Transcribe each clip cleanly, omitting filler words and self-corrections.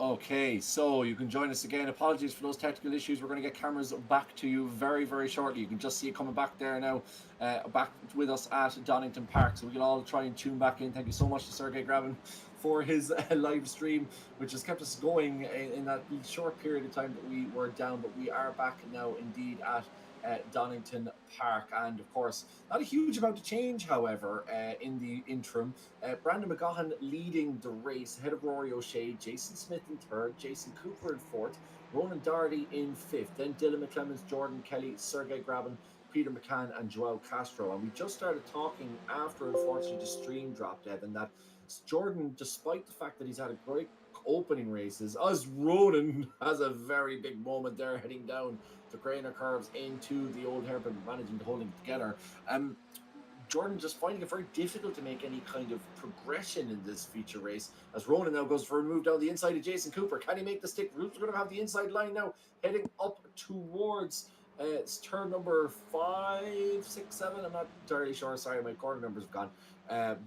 Okay, so you can join us again. Apologies for those technical issues. We're going to get cameras back to you very, very shortly. You can just see it coming back there now, back with us at Donington Park. So we can all try and tune back in. Thank you so much to Sergey Grabin for his live stream, which has kept us going in that short period of time that we were down. But we are back now, indeed, at Donington Park. And of course, not a huge amount to change, however, in the interim. Brandon McGaughan leading the race ahead of Rory O'Shea, Jason Smith in third, Jason Cooper in fourth, Ronan Doherty in fifth, then Dylan McClemens, Jordan Kelly, Sergey Grabin, Peter McCann, and Joao Castro. And we just started talking after, unfortunately, the stream dropped, Evan, that Jordan, despite the fact that he's had a great opening races, as Ronan has a very big moment there heading down the Grainer curves into the old hairpin, managing to holding it together. Jordan just finding it very difficult to make any kind of progression in this feature race as Ronan now goes for a move down the inside of Jason Cooper. Can he make the stick? Who's going to have the inside line now heading up towards it's turn number 5, 6, 7. I'm not entirely sure. Sorry, my quarter numbers have gone.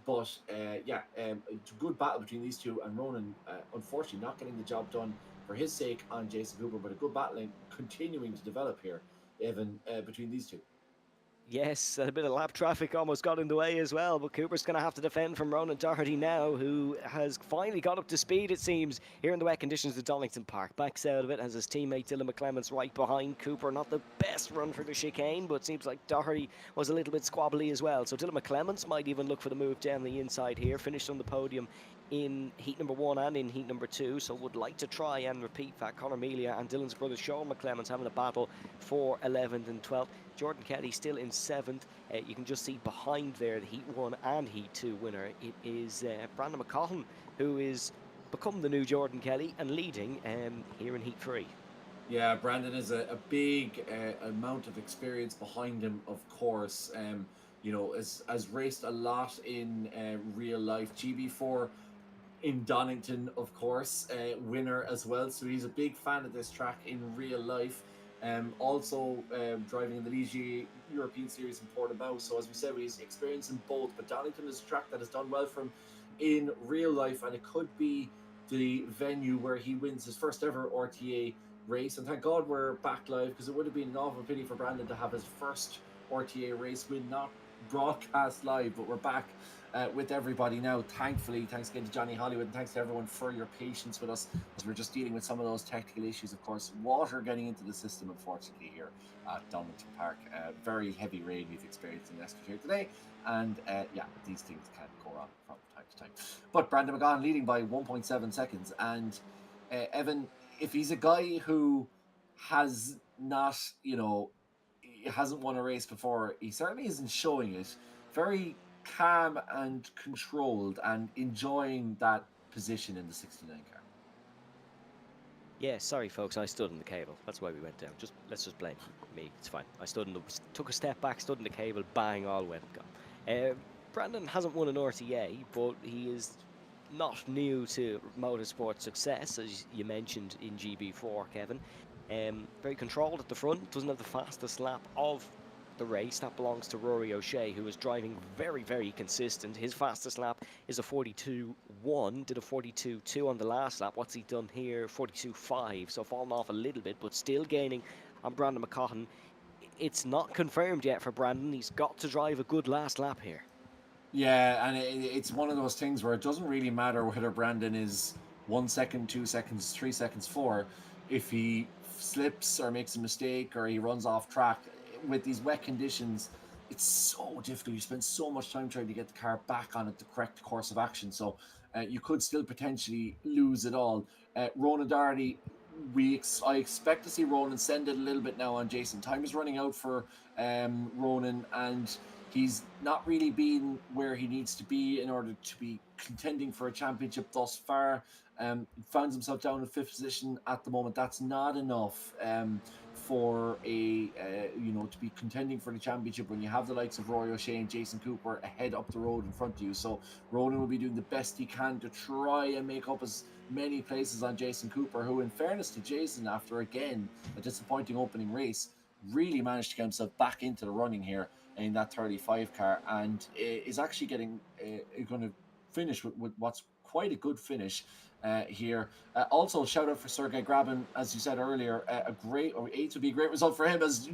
But it's a good battle between these two, and Ronan, unfortunately, not getting the job done for his sake on Jason Cooper, but a good battling continuing to develop here, Evan, between these two. Yes, a bit of lap traffic almost got in the way as well, but Cooper's going to have to defend from Ronan Doherty now, who has finally got up to speed, it seems, here in the wet conditions of Donington Park. Backs out of it, has his teammate Dylan McClemens right behind Cooper. Not the best run for the chicane, but seems like Doherty was a little bit squabbly as well. So Dylan McClemens might even look for the move down the inside here. Finished on the podium in heat number 1 and in heat number 2, so would like to try and repeat that. Conor Melia and Dylan's brother Sean McClemens having a battle for 11th and 12th. Jordan Kelly still in 7th. You can just see behind there the Heat 1 and Heat 2 winner. It is Brandon McCaughan, who is become the new Jordan Kelly and leading here in Heat 3. Yeah, Brandon is a big amount of experience behind him, of course. Has raced a lot in real life. GB4 in Donington, of course, winner as well. So he's a big fan of this track in real life. Also driving in the Ligier European Series in Portimao. So as we said, he's experiencing both. But Donington is a track that has done well for him in real life, and it could be the venue where he wins his first ever RTA race. And thank God we're back live, because it would have been an awful pity for Brandon to have his first RTA race win not broadcast live, but we're back with everybody now, thankfully. Thanks again to Johnny Hollywood, and thanks to everyone for your patience with us as we're just dealing with some of those technical issues. Of course, water getting into the system, unfortunately, here at Donington Park. Very heavy rain we've experienced in Leicester here today, and these things can go wrong from time to time. But Brandon McGaughan leading by 1.7 seconds, and Evan, if he's a guy who has not, hasn't won a race before, he certainly isn't showing it. Very calm and controlled and enjoying that position in the 69 car. Yeah, sorry folks, I stood in the cable. That's why we went down. Let's just blame me. It's fine. I took a step back, stood in the cable, bang, all went gone. Brandon hasn't won an RTA, but he is not new to motorsport success, as you mentioned in GB4, Kevin. Very controlled at the front, doesn't have the fastest lap of the race. That belongs to Rory O'Shea, who is driving very, very consistent. His fastest lap is a 42.1, did a 42.2 on the last lap. What's he done here? 42.5, so fallen off a little bit, but still gaining on Brandon McCaughan. It's not confirmed yet for Brandon. He's got to drive a good last lap here. Yeah, and it's one of those things where it doesn't really matter whether Brandon is 1 second, 2 seconds, 3 seconds, 4. If he slips or makes a mistake or he runs off track with these wet conditions, it's so difficult. You spend so much time trying to get the car back on it, the correct course of action. So you could still potentially lose it all. Ronan Doherty, I expect to see Ronan send it a little bit now on Jason. Time is running out for Ronan, and he's not really been where he needs to be in order to be contending for a championship thus far. Finds himself down in 5th position at the moment. That's not enough for to be contending for the championship when you have the likes of Rory O'Shea and Jason Cooper ahead up the road in front of you. So Ronan will be doing the best he can to try and make up as many places on Jason Cooper, who, in fairness to Jason, after again a disappointing opening race, really managed to get himself back into the running here in that 35 car, and is actually getting going to finish with what's quite a good finish here. Also, shout out for Sergei Grabin, as you said earlier, eighth would be a great result for him, as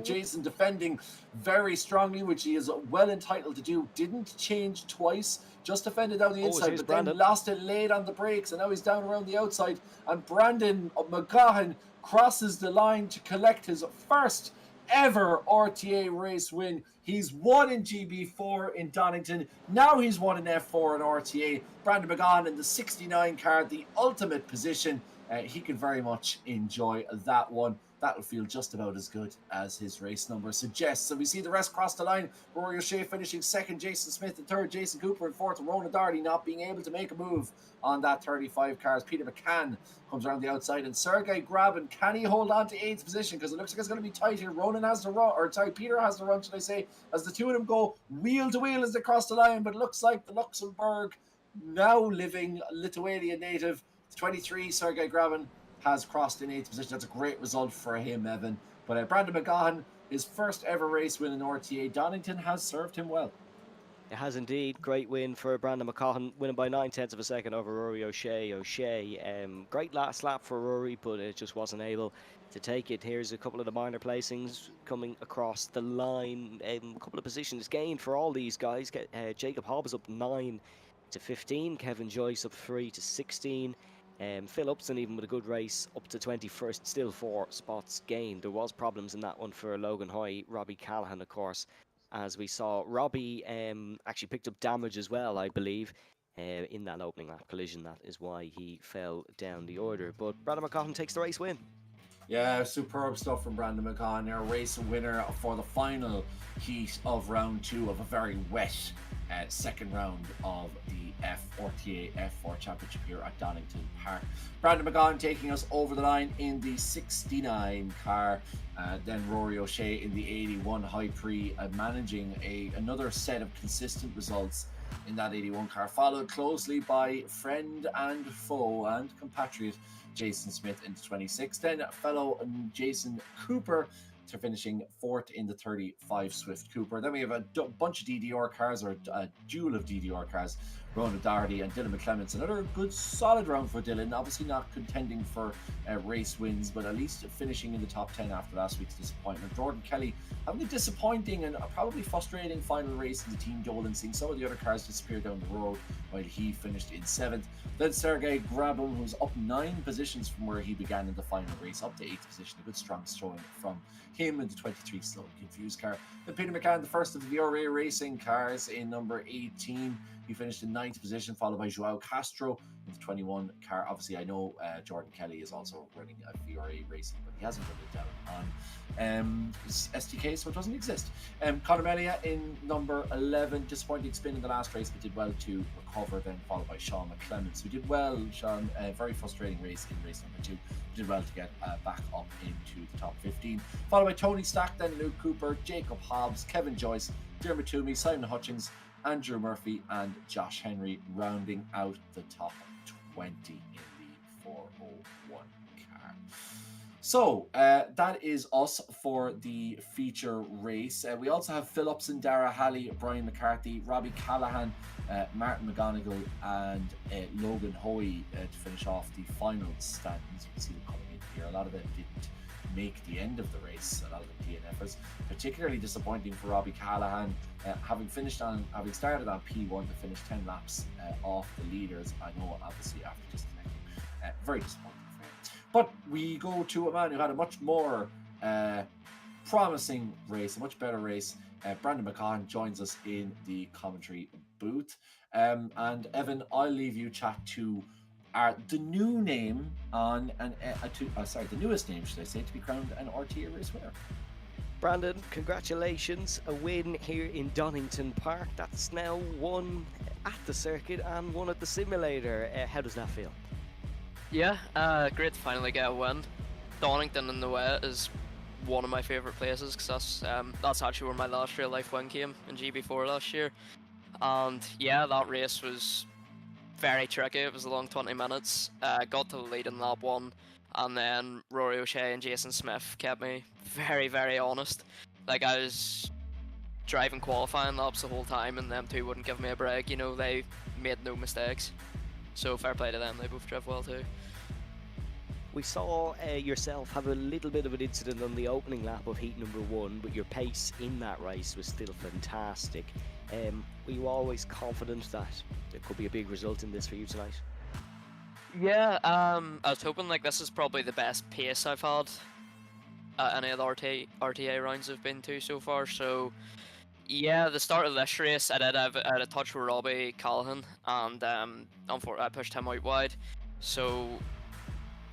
Jason defending very strongly, which he is well entitled to do. Didn't change twice, just defended down the inside, but then lost it late on the brakes, and now he's down around the outside. And Brandon McGahan crosses the line to collect his first ever RTA race win. He's won in GB4 in Donington. Now he's won in F4 in RTA. Brandon McGahan in the 69 car, the ultimate position. He can very much enjoy that one. That'll feel just about as good as his race number suggests. So we see the rest cross the line. Rory O'Shea finishing second, Jason Smith in third, Jason Cooper in fourth, and Ronan Doherty not being able to make a move on that 35 cars. Peter McCann comes around the outside, and Sergei Grabin, can he hold on to 8th position? Because it looks like it's going to be tight here. Ronan has the run, or sorry, Peter has the run, should I say, as the two of them go wheel to wheel as they cross the line. But it looks like the Luxembourg, now living Lithuanian native, 23, Sergei Grabin, has crossed in 8th position. That's a great result for him, Evan. But Brandon McGahan, his first ever race win in RTA Donington, has served him well. It has indeed. Great win for Brandon McGahan, winning by 9/10 of a second over Rory O'Shea. Great last lap for Rory, but it just wasn't able to take it. Here's a couple of the minor placings coming across the line. A couple of positions gained for all these guys. Jacob Hobbs up 9 to 15. Kevin Joyce up 3 to 16. Phil Upson, even with a good race, up to 21st, still 4 spots gained. There was problems in that one for Logan Hoy. Robbie Callahan, of course, as we saw. Robbie actually picked up damage as well, I believe, in that opening lap collision. That is why he fell down the order. But Brandon McGahan takes the race win. Yeah, superb stuff from Brandon McGahan. Our race winner for the final heat of round 2 of a very wet second round of the RTA F4 Championship here at Donington Park. Brandon McGahan taking us over the line in the 69 car. Then Rory O'Shea in the 81 High Prix, managing another set of consistent results in that 81 car, followed closely by friend and foe and compatriot Jason Smith in the 26. Then fellow Jason Cooper to finishing 4th in the 35 Swift Cooper. Then we have a bunch of DDR cars, or a duel of DDR cars. Ronan Doherty and Dylan McClements. Another good solid round for Dylan. Obviously not contending for race wins, but at least finishing in the top 10 after last week's disappointment. Jordan Kelly having a disappointing and probably frustrating final race in the Team Dolan, seeing some of the other cars disappear down the road while he finished in 7th. Then Sergei Grabin, who's up 9 positions from where he began in the final race, up to 8th position. A good strong showing from him in the 23 Slow and Confused car. Then Peter McCann, the first of the RA Racing cars, in number 18. He finished in 9th position, followed by Joao Castro in the 21 car. Obviously, I know Jordan Kelly is also running a VRA Racing, but he hasn't run it down on STK, so it doesn't exist. Conor Melia in number 11, disappointing spin in the last race, but did well to recover, then followed by Sean McClements, who did well. Sean, very frustrating race in race number 2, did well to get back up into the top 15. Followed by Tony Stack, then Luke Cooper, Jacob Hobbs, Kevin Joyce, Dermot Toomey, Simon Hutchings, Andrew Murphy and Josh Henry rounding out the top 20 in the 401 car. So that is us for the feature race. We also have Phil Upson, Dara Halley, Brian McCarthy, Robbie Callahan, Martin McGonigal and Logan Hoy to finish off the final standings. You can see them coming in here. A lot of them didn't make the end of the race, a lot of the DNFers. Particularly disappointing for Robbie Callahan, having started on P1 to finish 10 laps off the leaders. I know, obviously, after disconnecting, very disappointing for him. But we go to a man who had a much more promising race, a much better race. Brandon McGahan joins us in the commentary booth. And Evan, I'll leave you chat to the new name on the newest name, should I say, to be crowned an RTA race winner. Brandon, congratulations, a win here in Donington Park. That's now one at the circuit and one at the simulator. How does that feel? Yeah, great to finally get a win. Donington in the wet is one of my favourite places, because that's actually where my last real life win came in GB4 last year. And yeah, that race was very tricky. It was a long 20 minutes. Got to the lead in lap 1, and then Rory O'Shea and Jason Smith kept me very, very honest. Like, I was driving qualifying laps the whole time, and them two wouldn't give me a break. You know, they made no mistakes. So fair play to them, they both drove well too. We saw yourself have a little bit of an incident on the opening lap of heat number 1, but your pace in that race was still fantastic. Were you always confident that there could be a big result in this for you tonight? Yeah, I was hoping like this is probably the best pace I've had at any of the RTA rounds I've been to so far. So yeah, the start of this race, I had a touch with Robbie Callahan, and unfortunately I pushed him out wide. So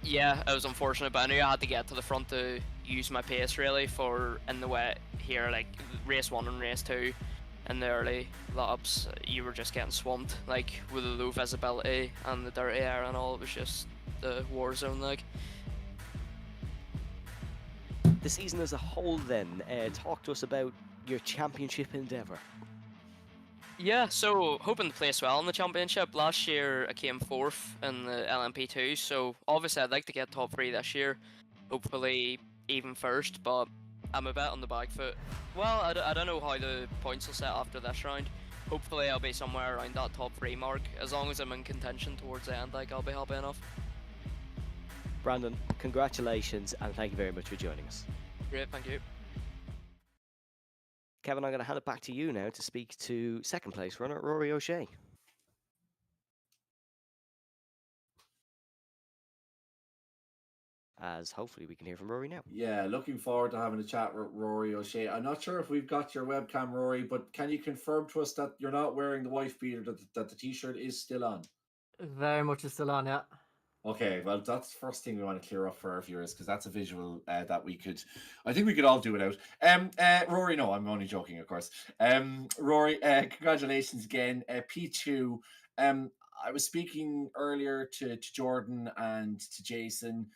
yeah, it was unfortunate, but I knew I had to get to the front to use my pace really for in the wet here, like race 1 and race 2. In the early laps, you were just getting swamped, like with the low visibility and the dirty air and all. It was just the war zone, like. The season as a whole, then, talk to us about your championship endeavour. Yeah, so hoping to place well in the championship. Last year I came 4th in the LMP2, so obviously I'd like to get top 3 this year. Hopefully even first, but I'm a bit on the back foot. Well, I don't know how the points will set after this round. Hopefully I'll be somewhere around that top 3 mark. As long as I'm in contention towards the end, like, I'll be happy enough. Brandon, congratulations and thank you very much for joining us. Great, thank you. Kevin, I'm going to hand it back to you now to speak to second place runner Rory O'Shea. As hopefully we can hear from Rory now. Yeah, looking forward to having a chat with Rory O'Shea. I'm not sure if we've got your webcam, Rory, but can you confirm to us that you're not wearing the wife beater, that the t-shirt is still on? Very much is still on, yeah. Okay, well, that's the first thing we want to clear up for our viewers, because that's a visual that I think we could all do without. Rory, no, I'm only joking, of course. Rory, congratulations again. P2. I was speaking earlier to Jordan and to Jason.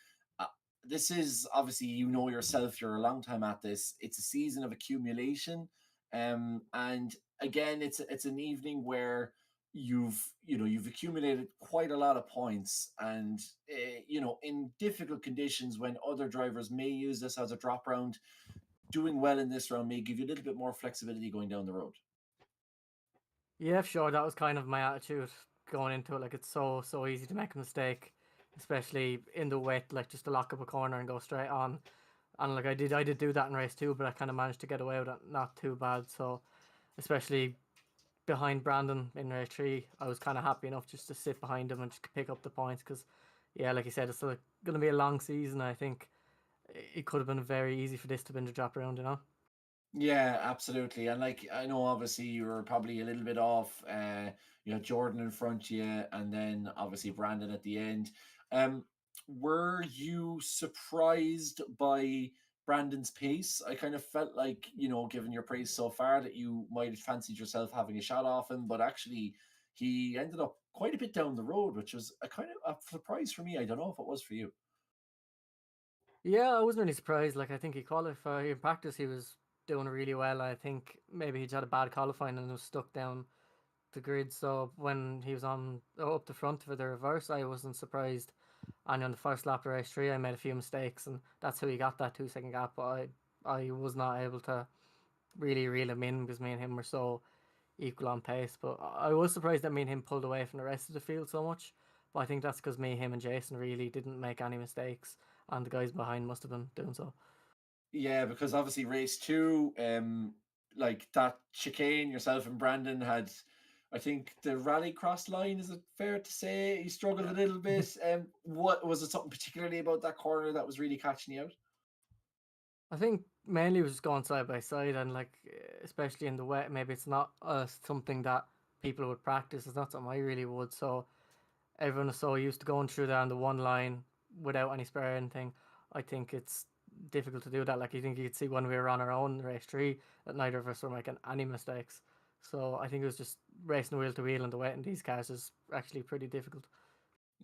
This is obviously, you know yourself, you're a long time at this. It's a season of accumulation. And again, it's an evening where you've accumulated quite a lot of points, and in difficult conditions when other drivers may use this as a drop round, doing well in this round may give you a little bit more flexibility going down the road. Yeah, sure. That was kind of my attitude going into it. Like, it's so easy to make a mistake, especially in the wet, like just to lock up a corner and go straight on. And like I did do that in race 2, but I kind of managed to get away with it, not too bad. So especially behind Brandon in race 3, I was kind of happy enough just to sit behind him and just pick up the points, because yeah, like you said, it's going to be a long season. I think it could have been very easy for this to been to drop around, you know. Yeah, absolutely. And like, I know obviously you were probably a little bit off. You had Jordan in front of you, and then obviously Brandon at the end. Were you surprised by Brandon's pace? I kind of felt like, given your praise so far, that you might have fancied yourself having a shot off him, but actually he ended up quite a bit down the road, which was a kind of a surprise for me. I don't know if it was for you. Yeah, I wasn't really surprised. Like, I think he qualified in practice. He was doing really well. I think maybe he'd had a bad qualifying and was stuck down the grid. So when he was on up the front for the reverse, I wasn't surprised. And on the first lap of race 3, I made a few mistakes, and that's how he got that 2-second gap. But I was not able to really reel him in because me and him were so equal on pace. But I was surprised that me and him pulled away from the rest of the field so much. But I think that's because me, him, and Jason really didn't make any mistakes, and the guys behind must have been doing so. Yeah, because obviously race 2, like that chicane, yourself and Brandon had, I think, the rally cross line. Is it fair to say he struggled a little bit? What was it? Something particularly about that corner that was really catching you out? I think mainly it was just going side by side, and like especially in the wet, maybe it's not something that people would practice. It's not something I really would. So everyone is so used to going through down the one line without any spare or anything. I think it's difficult to do that. Like, you think you could see when we were on our own in race 3 that neither of us were making any mistakes. So I think it was just racing wheel to wheel in the wet in these cars is actually pretty difficult.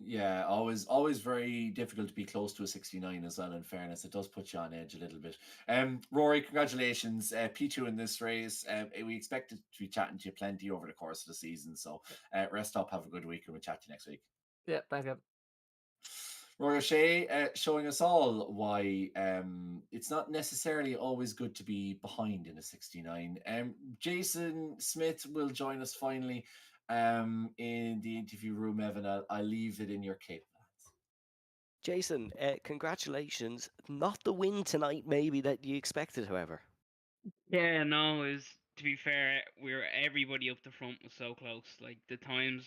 Yeah, always very difficult to be close to a 69 as well. In fairness, it does put you on edge a little bit. Rory, congratulations, P2 in this race. We expected to be chatting to you plenty over the course of the season. So rest up, have a good week, and we'll chat to you next week. Yeah, thank you. Rory O'Shea showing us all why it's not necessarily always good to be behind in a 69. Jason Smith will join us finally. in the interview room, Evan. I'll leave it in your capable hands. Jason, congratulations. Not the win tonight, maybe, that you expected, however. Yeah, no, it was, to be fair, everybody up the front was so close. Like the times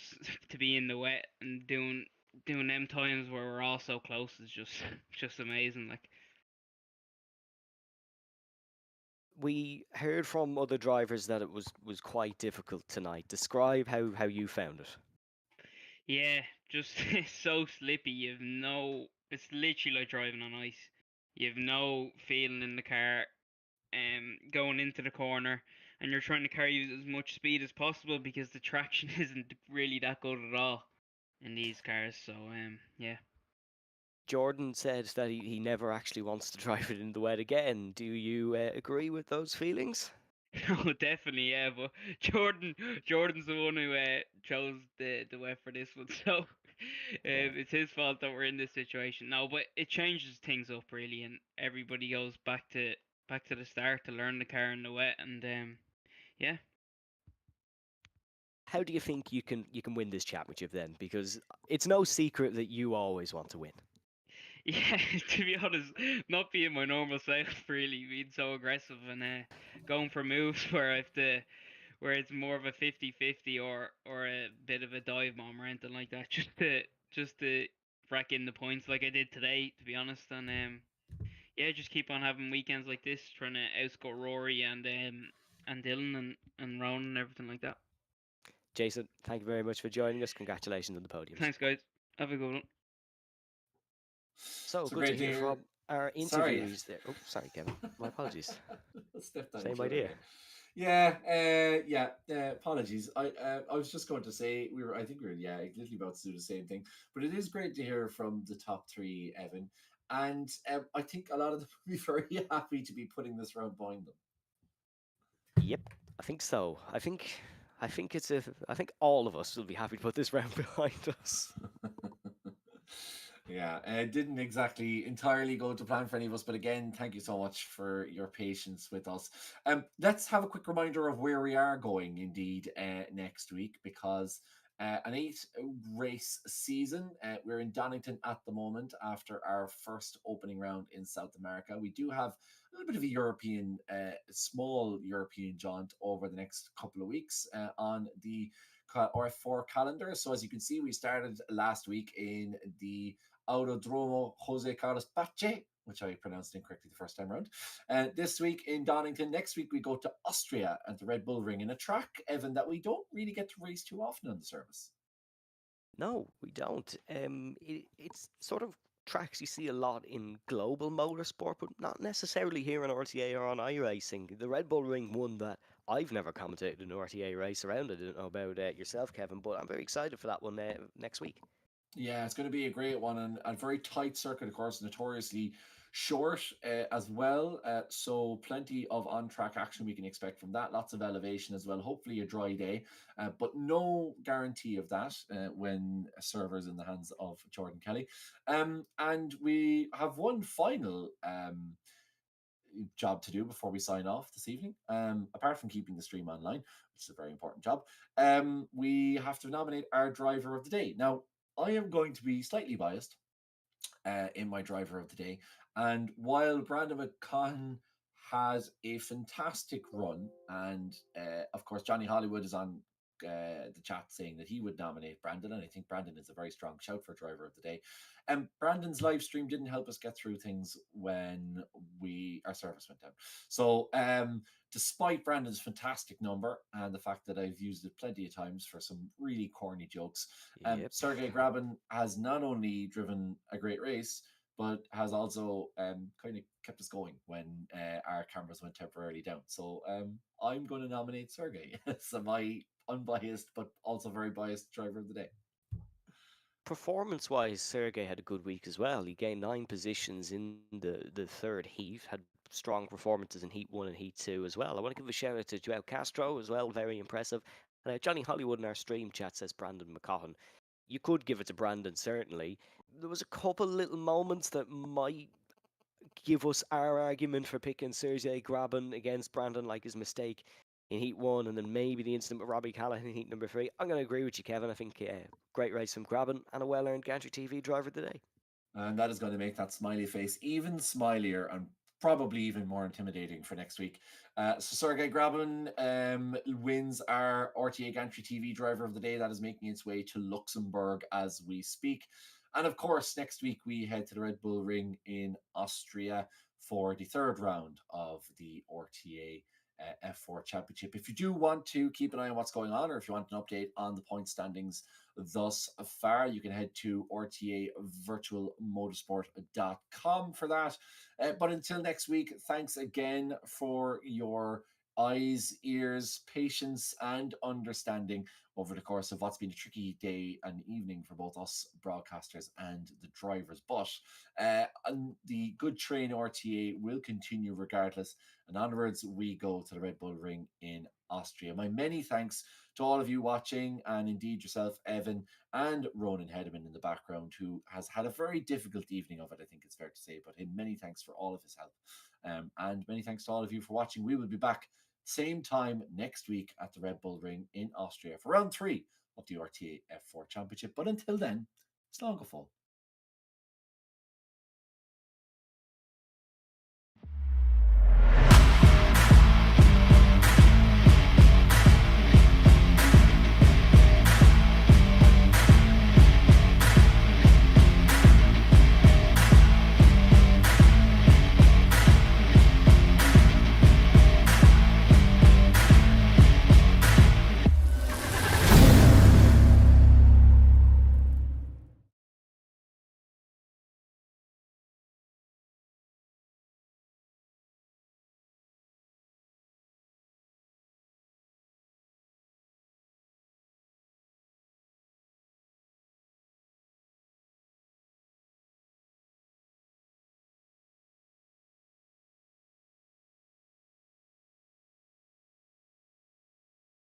to be in the wet and doing them times where we're all so close is just amazing. Like, We heard from other drivers that it was quite difficult tonight. Describe how you found it. yeah, just so slippy. It's literally like driving on ice. You have no feeling in the car, going into the corner, and you're trying to carry as much speed as possible because the traction isn't really that good at all in these cars. So yeah. Jordan said that he never actually wants to drive it in the wet again. Do you agree with those feelings? Oh, definitely, yeah. But Jordan's the one who chose the wet for this one, so it's his fault that we're in this situation. No, but it changes things up really, and everybody goes back to the start to learn the car in the wet, and yeah. How do you think you can win this championship then? Because it's no secret that you always want to win. Yeah, to be honest, not being my normal self, really being so aggressive and going for moves where it's more of a 50-50 or a bit of a dive bomb or anything like that, just to rack in the points like I did today, to be honest. And yeah, just keep on having weekends like this, trying to outscore Rory and Dylan and Ronan and everything like that. Jason, thank you very much for joining us. Congratulations on the podiums. Thanks, guys. Have a good one. So good great to hear from our Sorry. interviewees there. Oh, sorry, Kevin. My apologies. Stepped on Same each other idea. again. Yeah, apologies. I was just going to say I think we were literally about to do the same thing. But it is great to hear from the top three, Evan, and I think a lot of them will be very happy to be putting this round behind them. Yep, I think so. I think I think all of us will be happy to put this round behind us. Yeah, it didn't exactly entirely go to plan for any of us, but again, thank you so much for your patience with us. Let's have a quick reminder of where we are going indeed next week, because an 8-race season. We're in Donington at the moment after our first opening round in South America. We do have a little bit of a small European jaunt over the next couple of weeks on the RF4 calendar. So as you can see, we started last week in the Autodromo Jose Carlos Pache, which I pronounced incorrectly the first time around. This week in Donington. Next week we go to Austria at the Red Bull Ring in a track, Evan, that we don't really get to race too often on the service. No, we don't. It's sort of tracks you see a lot in global motorsport, but not necessarily here on RTA or on iRacing. The Red Bull Ring, one that I've never commentated an RTA race around. I didn't know about yourself, Kevin, but I'm very excited for that one next week. Yeah, it's going to be a great one, and a very tight circuit, of course, notoriously short as well. So plenty of on-track action we can expect from that. Lots of elevation as well. Hopefully a dry day, but no guarantee of that when a server's in the hands of Jordan Kelly. And we have one final job to do before we sign off this evening. Apart from keeping the stream online, which is a very important job, we have to nominate our driver of the day. Now, I am going to be slightly biased in my driver of the day. And while Brandon McCahon has a fantastic run, and of course, Johnny Hollywood is on the chat saying that he would nominate Brandon, and I think Brandon is a very strong shout for driver of the day. Brandon's live stream didn't help us get through things when our service went down. So despite Brandon's fantastic number and the fact that I've used it plenty of times for some really corny jokes, Yep. Sergey Grabin has not only driven a great race, but has also kind of kept us going when our cameras went temporarily down. So I'm going to nominate Sergey as my unbiased but also very biased driver of the day. Performance-wise, Sergey had a good week as well. He gained 9 positions in the third heat, had strong performances in Heat 1 and Heat 2 as well. I want to give a shout out to Joao Castro as well, very impressive. Johnny Hollywood in our stream chat says Brandon McCaughan. You could give it to Brandon, certainly. There was a couple little moments that might give us our argument for picking Sergey Grabin against Brandon, like his mistake in Heat 1, and then maybe the incident with Robbie Callahan in Heat number 3. I'm going to agree with you, Kevin. I think great race from Grabban and a well-earned Gantry TV driver of the day. And that is going to make that smiley face even smilier and probably even more intimidating for next week. So Sergei Grabin wins our RTA Gantry TV driver of the day. That is making its way to Luxembourg as we speak. And of course, next week we head to the Red Bull Ring in Austria for the third round of the RTA F4 Championship. If you do want to keep an eye on what's going on, or if you want an update on the point standings thus far, you can head to rtavirtualmotorsport.com for that. But until next week, thanks again for your eyes, ears, patience, and understanding over the course of what's been a tricky day and evening for both us broadcasters and the drivers. But and the good train RTA will continue regardless, and onwards we go to the Red Bull Ring in Austria. My many thanks to all of you watching, and indeed yourself, Evan, and Ronan Hederman in the background, who has had a very difficult evening of it, I think it's fair to say, but many thanks for all of his help. And many thanks to all of you for watching. We will be back same time next week at the Red Bull Ring in Austria for round 3 of the RTA F4 Championship. But until then, slán go fóill.